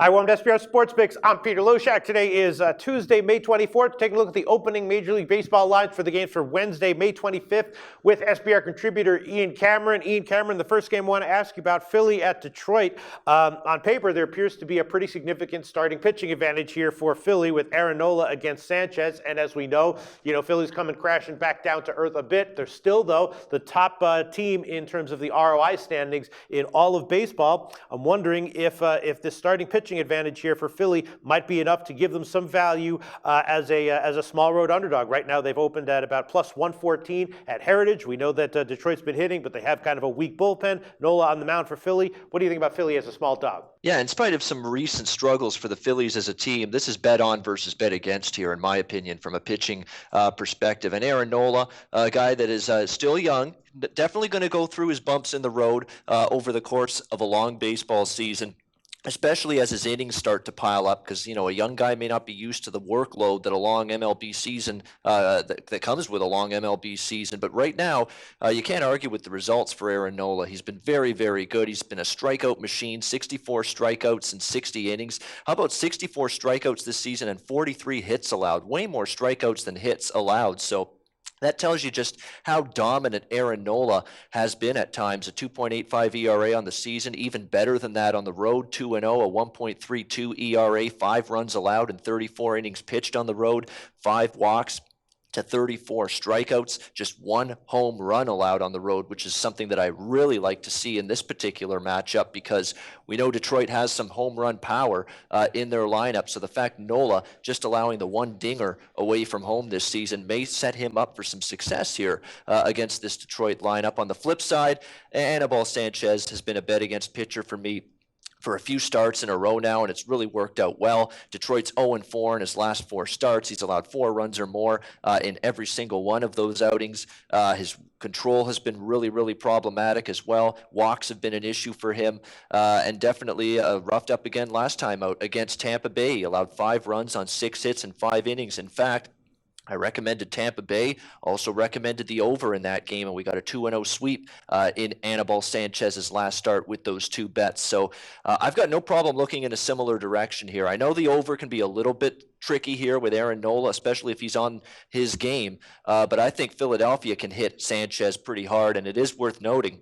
Hi, welcome to SBR Sports Picks. I'm Peter Loshak. Today is Tuesday, May 24th. Taking a look at the opening Major League Baseball lines for the games for Wednesday, May 25th with SBR contributor Ian Cameron. Ian Cameron, the first game I want to ask you about, Philly at Detroit. On paper, there appears to be a pretty significant starting pitching advantage here for Philly with Aaron Nola against Sanchez. And as we know, Philly's coming crashing back down to earth a bit. They're still, though, the top team in terms of the ROI standings in all of baseball. I'm wondering if this starting pitching advantage here for Philly might be enough to give them some value as a small road underdog. Right now they've opened at about plus 114 at Heritage. We know that Detroit's been hitting, but they have kind of a weak bullpen. Nola on the mound for Philly. What do you think about Philly as a small dog? Yeah, in spite of some recent struggles for the Phillies as a team, this is bet on versus bet against here, in my opinion, from a pitching perspective. And Aaron Nola, a guy that is still young, definitely going to go through his bumps in the road over the course of a long baseball season, especially as his innings start to pile up, because a young guy may not be used to the workload that a long MLB season that comes with a long MLB season. But right now, you can't argue with the results for Aaron Nola. He's been very, very good. He's been a strikeout machine, 64 strikeouts in 60 innings. How about 64 strikeouts this season and 43 hits allowed? Way more strikeouts than hits allowed. So that tells you just how dominant Aaron Nola has been at times. A 2.85 ERA on the season, even better than that on the road, 2-0, a 1.32 ERA, 5 runs allowed in 34 innings pitched on the road, 5 walks to 34 strikeouts, just 1 home run allowed on the road, which is something that I really like to see in this particular matchup, because we know Detroit has some home run power in their lineup. So the fact Nola just allowing the 1 dinger away from home this season may set him up for some success here against this Detroit lineup. On the flip side, Anibal Sanchez has been a bet against pitcher for me for a few starts in a row now, and it's really worked out well. Detroit's 0-4 in his last 4 starts. He's allowed 4 runs or more in every single one of those outings. His control has been really, really problematic as well. Walks have been an issue for him, and definitely roughed up again last time out against Tampa Bay. He allowed 5 runs on 6 hits in 5 innings. In fact, I recommended Tampa Bay, also recommended the over in that game, and we got a 2-0 sweep in Anibal Sanchez's last start with those 2 bets. So I've got no problem looking in a similar direction here. I know the over can be a little bit tricky here with Aaron Nola, especially if he's on his game, but I think Philadelphia can hit Sanchez pretty hard, and it is worth noting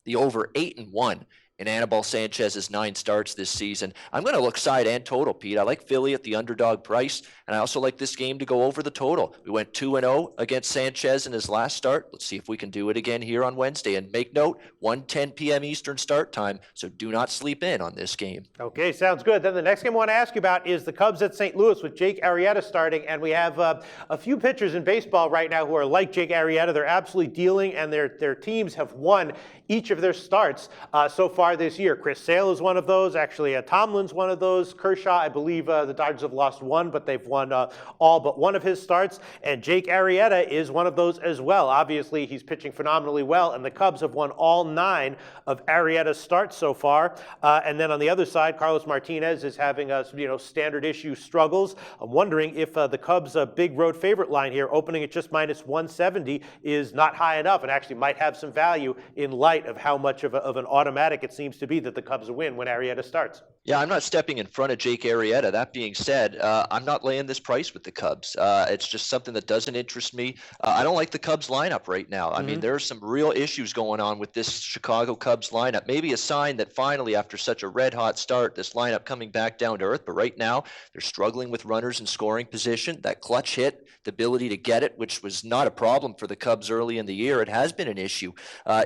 the over 8-1 in Anibal Sanchez's 9 starts this season. I'm going to look side and total, Pete. I like Philly at the underdog price, and I also like this game to go over the total. We went 2-0 against Sanchez in his last start. Let's see if we can do it again here on Wednesday. And make note, 1:10 p.m. Eastern start time, so do not sleep in on this game. Okay, sounds good. Then the next game I want to ask you about is the Cubs at St. Louis with Jake Arrieta starting, and we have a few pitchers in baseball right now who are like Jake Arrieta. They're absolutely dealing, and their teams have won each of their starts so far this year. Chris Sale is one of those. Actually, Tomlin's one of those. Kershaw, I believe the Dodgers have lost 1, but they've won all but 1 of his starts. And Jake Arrieta is one of those as well. Obviously, he's pitching phenomenally well, and the Cubs have won all 9 of Arrieta's starts so far. And then on the other side, Carlos Martinez is having standard issue struggles. I'm wondering if the Cubs' big road favorite line here, opening at just minus 170, is not high enough and actually might have some value in light of how much of an automatic it seems to be that the Cubs win when Arrieta starts. Yeah, I'm not stepping in front of Jake Arrieta. That being said, I'm not laying this price with the Cubs. It's just something that doesn't interest me. I don't like the Cubs lineup right now. I mean, there are some real issues going on with this Chicago Cubs lineup. Maybe a sign that finally, after such a red-hot start, this lineup coming back down to earth. But right now, they're struggling with runners in scoring position. That clutch hit, the ability to get it, which was not a problem for the Cubs early in the year. It has been an issue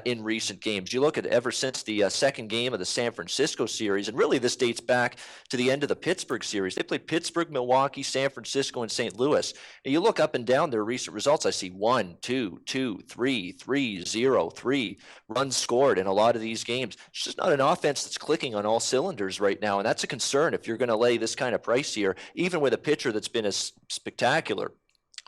in recent games. You look at ever since the second game of the San Francisco series, and really this dates back to the end of the Pittsburgh series. They played Pittsburgh, Milwaukee, San Francisco, and St. Louis. And you look up and down their recent results, I see 1, 2, 2, 3, 3, 0, 3 runs scored in a lot of these games. It's just not an offense that's clicking on all cylinders right now, and that's a concern if you're going to lay this kind of price here, even with a pitcher that's been as spectacular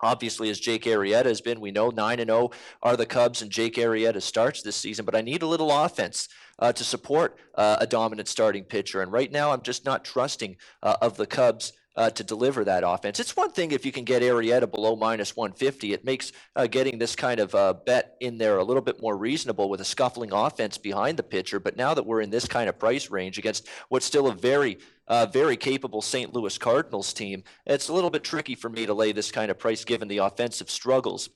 obviously as Jake Arrieta has been. We know 9-0 are the Cubs and Jake Arrieta starts this season, but I need a little offense to support a dominant starting pitcher. And right now I'm just not trusting of the Cubs to deliver that offense. It's one thing if you can get Arrieta below minus 150. It makes getting this kind of bet in there a little bit more reasonable with a scuffling offense behind the pitcher. But now that we're in this kind of price range against what's still a very capable St. Louis Cardinals team, it's a little bit tricky for me to lay this kind of price given the offensive struggles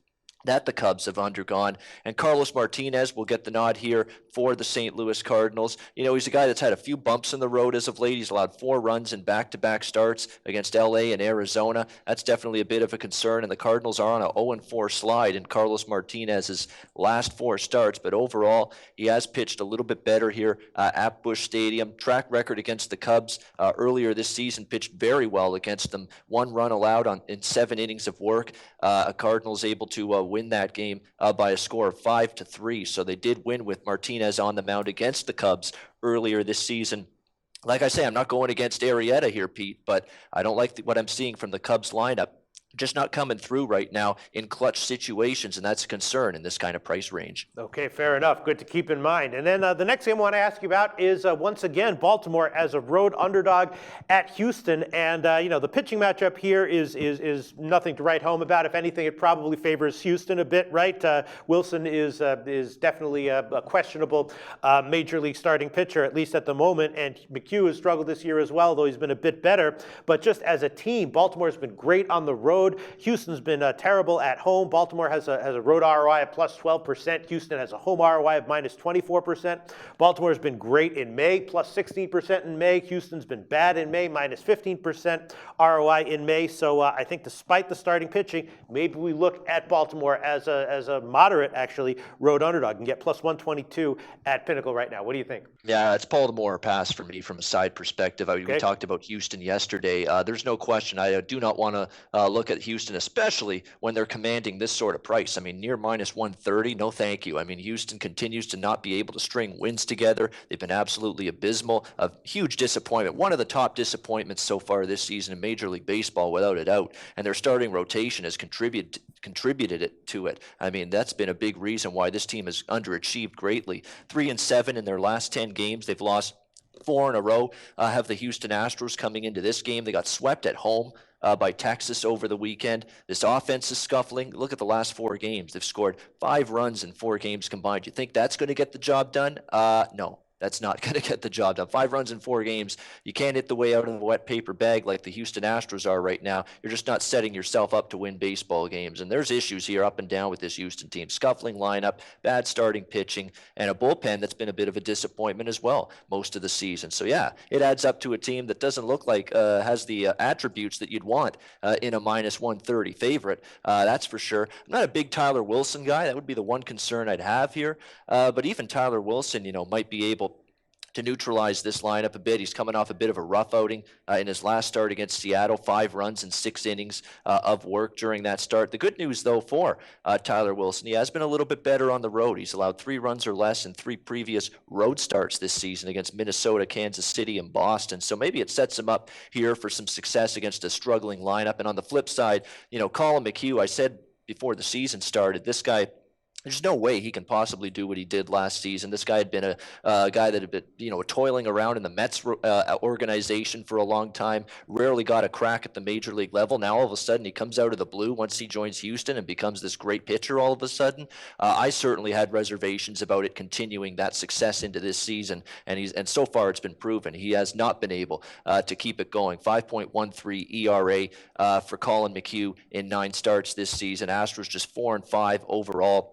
that the Cubs have undergone. And Carlos Martinez will get the nod here for the St. Louis Cardinals. You know, he's a guy that's had a few bumps in the road as of late. He's allowed 4 runs in back-to-back starts against LA and Arizona. That's definitely a bit of a concern, and the Cardinals are on a 0-4 slide in Carlos Martinez's last 4 starts. But overall, he has pitched a little bit better here at Busch Stadium. Track record against the Cubs earlier this season, pitched very well against them. 1 run allowed in 7 innings of work. Cardinals able to win that game by a score of 5-3. So they did win with Martinez on the mound against the Cubs earlier this season. Like I say, I'm not going against Arrieta here, Pete, but I don't like what I'm seeing from the Cubs lineup. Just not coming through right now in clutch situations, and that's a concern in this kind of price range. Okay, fair enough. Good to keep in mind. And then the next game I want to ask you about is once again Baltimore as a road underdog at Houston. And the pitching matchup here is nothing to write home about. If anything, it probably favors Houston a bit, right? Wilson is definitely a questionable major league starting pitcher, at least at the moment. And McHugh has struggled this year as well, though he's been a bit better. But just as a team, Baltimore's been great on the road. Houston's been terrible at home. Baltimore has a road ROI of plus 12%. Houston has a home ROI of minus 24%. Baltimore's been great in May, plus 16% in May. Houston's been bad in May, minus 15% ROI in May. So I think despite the starting pitching, maybe we look at Baltimore as a moderate, actually, road underdog and get plus 122 at Pinnacle right now. What do you think? Yeah, it's Baltimore pass for me from a side perspective. I mean, Okay. We talked about Houston yesterday. There's no question. I do not want to look at Houston, especially when they're commanding this sort of price. I mean, near minus 130, no thank you. I mean, Houston continues to not be able to string wins together. They've been absolutely abysmal. A huge disappointment. One of the top disappointments so far this season in Major League Baseball, without a doubt. And their starting rotation has contributed to it. I mean, that's been a big reason why this team has underachieved greatly. 3-7 in their last 10 games. They've lost 4 in a row. Have the Houston Astros coming into this game. They got swept at home by Texas over the weekend. This offense is scuffling. Look at the last 4 games. They've scored 5 runs in 4 games combined. You think that's going to get the job done? No. That's not going to get the job done. 5 runs in 4 games. You can't hit the way out of a wet paper bag like the Houston Astros are right now. You're just not setting yourself up to win baseball games. And there's issues here up and down with this Houston team. Scuffling lineup, bad starting pitching, and a bullpen that's been a bit of a disappointment as well most of the season. So yeah, it adds up to a team that doesn't look like has the attributes that you'd want in a minus 130 favorite. That's for sure. I'm not a big Tyler Wilson guy. That would be the one concern I'd have here. But even Tyler Wilson, might be able to neutralize this lineup a bit. He's coming off a bit of a rough outing in his last start against Seattle, 5 runs in 6 innings of work during that start. The good news, though, for Tyler Wilson, he has been a little bit better on the road. He's allowed 3 runs or less in 3 previous road starts this season against Minnesota, Kansas City, and Boston. So maybe it sets him up here for some success against a struggling lineup. And on the flip side, Colin McHugh, I said before the season started, this guy, there's no way he can possibly do what he did last season. This guy had been a guy that had been, toiling around in the Mets organization for a long time, rarely got a crack at the major league level. Now, all of a sudden, he comes out of the blue once he joins Houston and becomes this great pitcher all of a sudden. I certainly had reservations about it continuing that success into this season, and so far it's been proven. He has not been able to keep it going. 5.13 ERA for Colin McHugh in 9 starts this season. Astros just 4-5 overall.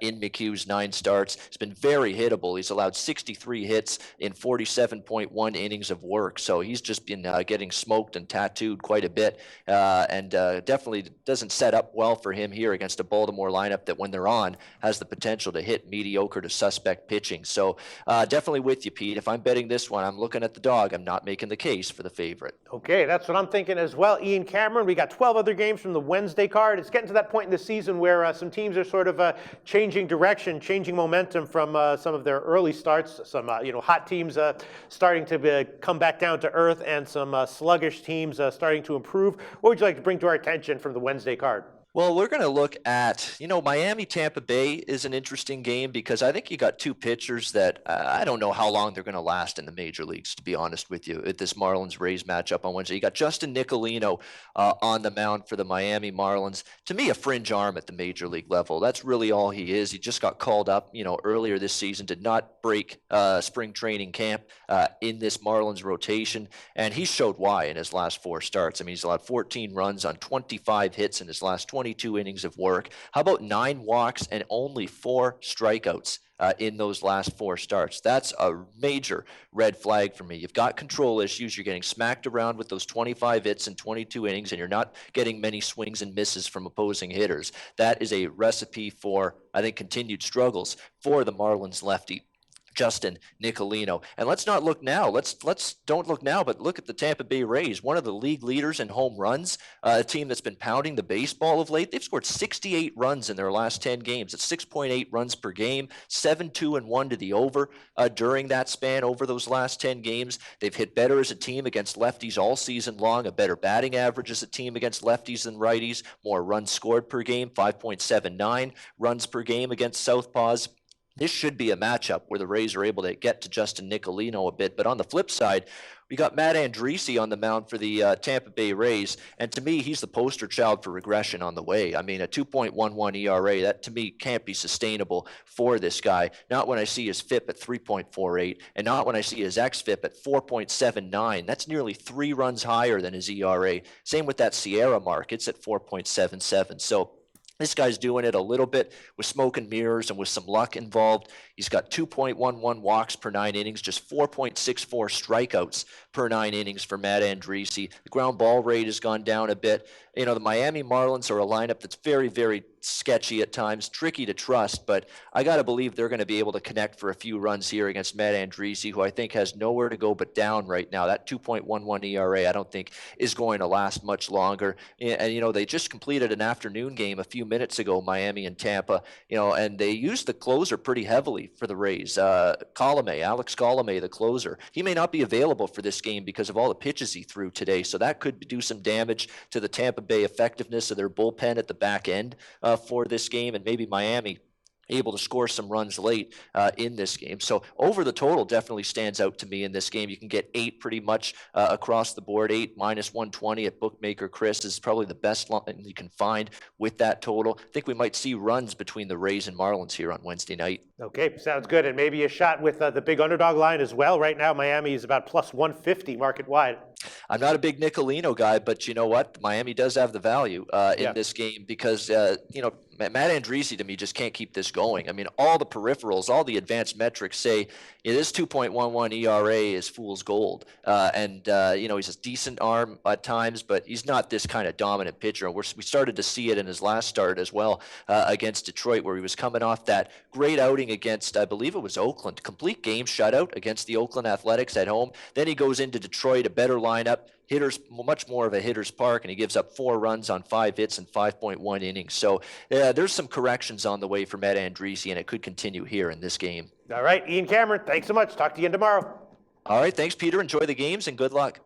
In McHugh's 9 starts. He's been very hittable. He's allowed 63 hits in 47.1 innings of work. So he's just been getting smoked and tattooed quite a bit, and definitely doesn't set up well for him here against a Baltimore lineup that, when they're on, has the potential to hit mediocre to suspect pitching. So definitely with you, Pete. If I'm betting this one, I'm looking at the dog. I'm not making the case for the favorite. Okay, that's what I'm thinking as well. Ian Cameron, we got 12 other games from the Wednesday card. It's getting to that point in the season where some teams are sort of changing direction, changing momentum from some of their early starts. Some hot teams starting to come back down to earth, and some sluggish teams starting to improve. What would you like to bring to our attention from the Wednesday card? Well, we're going to look at, Miami Tampa Bay is an interesting game because I think you got two pitchers that I don't know how long they're going to last in the major leagues, to be honest with you, at this Marlins Rays matchup on Wednesday. You got Justin Nicolino on the mound for the Miami Marlins. To me, a fringe arm at the major league level. That's really all he is. He just got called up, earlier this season, did not break spring training camp in this Marlins rotation, and he showed why in his last four starts. I mean, he's allowed 14 runs on 25 hits in his last 22 innings of work. How about 9 walks and only 4 strikeouts in those last 4 starts? That's a major red flag for me. You've got control issues. You're getting smacked around with those 25 hits and 22 innings, and you're not getting many swings and misses from opposing hitters. That is a recipe for, I think, continued struggles for the Marlins lefty Justin Nicolino. And let's not look now. Let's don't look now, but look at the Tampa Bay Rays, one of the league leaders in home runs, a team that's been pounding the baseball of late. They've scored 68 runs in their last 10 games. It's 6.8 runs per game, 7-2-1 to the over during that span over those last 10 games. They've hit better as a team against lefties all season long, a better batting average as a team against lefties than righties, more runs scored per game, 5.79 runs per game against southpaws. This should be a matchup where the Rays are able to get to Justin Nicolino a bit. But on the flip side, we got Matt Andriese on the mound for the Tampa Bay Rays. And to me, he's the poster child for regression on the way. I mean, a 2.11 ERA, that to me can't be sustainable for this guy. Not when I see his FIP at 3.48 and not when I see his xFIP at 4.79. That's nearly 3 runs higher than his ERA. Same with that Sierra mark. It's at 4.77. So this guy's doing it a little bit with smoke and mirrors and with some luck involved. He's got 2.11 walks per 9 innings, just 4.64 strikeouts per 9 innings for Matt Andriese. The ground ball rate has gone down a bit. The Miami Marlins are a lineup that's very, very sketchy at times, tricky to trust, but I got to believe they're going to be able to connect for a few runs here against Matt Andriese, who I think has nowhere to go but down right now. That 2.11 ERA I don't think is going to last much longer. And, they just completed an afternoon game a few minutes ago, Miami and Tampa, and they used the closer pretty heavily for the Rays. Alex Colomé, the closer. He may not be available for this game because of all the pitches he threw today, so that could do some damage to the Tampa Bay effectiveness of their bullpen at the back end for this game, and maybe Miami able to score some runs late in this game. So over the total definitely stands out to me in this game. You can get 8 pretty much across the board. 8 minus 120 at bookmaker Chris is probably the best line you can find with that total. I think we might see runs between the Rays and Marlins here on Wednesday night. Okay, sounds good. And maybe a shot with the big underdog line as well. Right now, Miami is about plus 150 market wide. I'm not a big Nicolino guy, but you know what? Miami does have the value in this game because, Matt Andriese to me just can't keep this going. I mean, all the peripherals, all the advanced metrics say this 2.11 ERA is fool's gold. He's a decent arm at times, but he's not this kind of dominant pitcher. We started to see it in his last start as well against Detroit, where he was coming off that great outing against, I believe it was Oakland, complete game shutout against the Oakland Athletics at home. Then he goes into Detroit, a better lineup. Hitters, much more of a hitter's park, and he gives up 4 runs on 5 hits and 5.1 innings. So there's some corrections on the way for Matt Andriese, and it could continue here in this game. All right, Ian Cameron, thanks so much. Talk to you again tomorrow. All right, thanks, Peter. Enjoy the games, and good luck.